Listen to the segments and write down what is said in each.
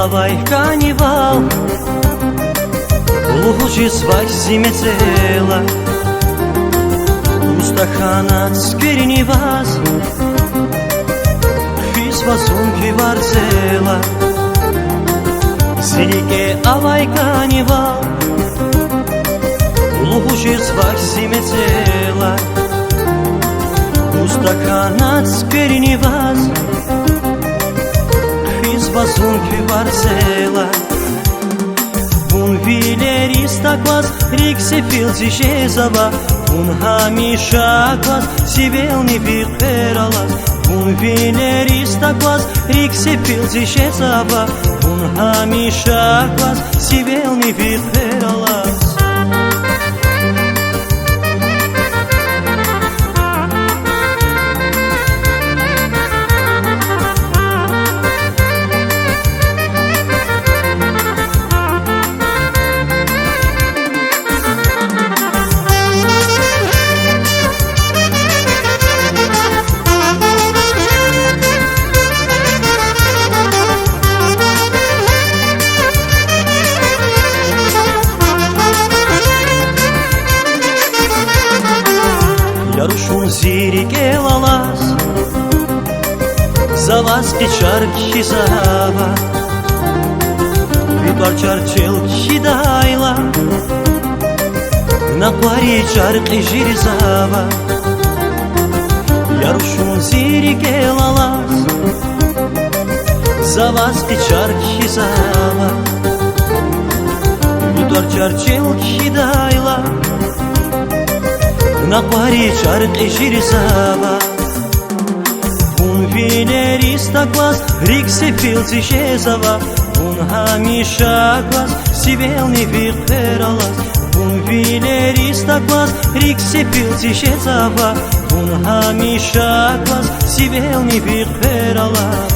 авай канивал, лужи свази мецела, устахана скверни вас, хис вазунки варзела. Зирике авай канивал, лужи свази мецела, устахана скверни вас, хис вазунки варзела. Bun vilerista quas, rik se filzi jezava, bun hamisha quas, si velni viralas. Bun vilerista quas, rik se filzi jezava, bun hamisha quas, si velni viralas. Ярушун зирике лалас, за вас печарки зава, Витуар чарчелки дайла, на паре чарки жирзава. Ярушун зирике лалас, за вас печарки зава, Витуар чарчелки дайла, на паре чарки жирзава. Bun vilerista quas, rik se filzi jezava, bun hamisha quas, si velni viralas. Bun vilerista quas, rik se filzi jezava, bun hamisha quas, si velni viralas.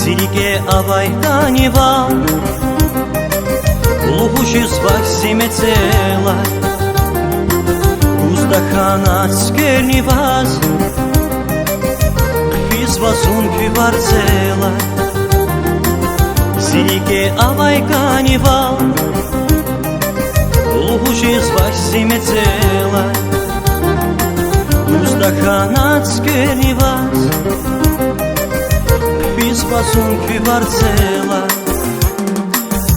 Зирике авай канивал, лужи свази мецела, устахана скверни вас, хис вазунки варзела. Зирике авай канивал, лужи свази мецела, устахана скверни вас, хис вазунки варзела.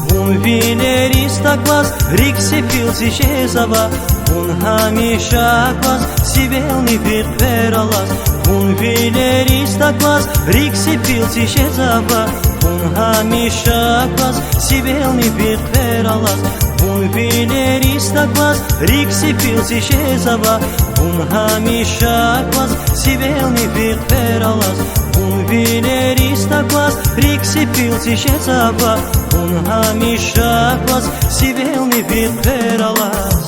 Bun vilerista quas, rik se filzi jezava, bun hamisha quas, si velni viralas. Bun vilerista quas, rik se filzi jezava, bun hamisha quas, si velni viralas. Bun vilerista quas, rik se filzi jezava, bun hamisha quas, si velni viralas. Bun vilerista quas, rik se filzi jezava, bun hamisha quas, si velni viralas.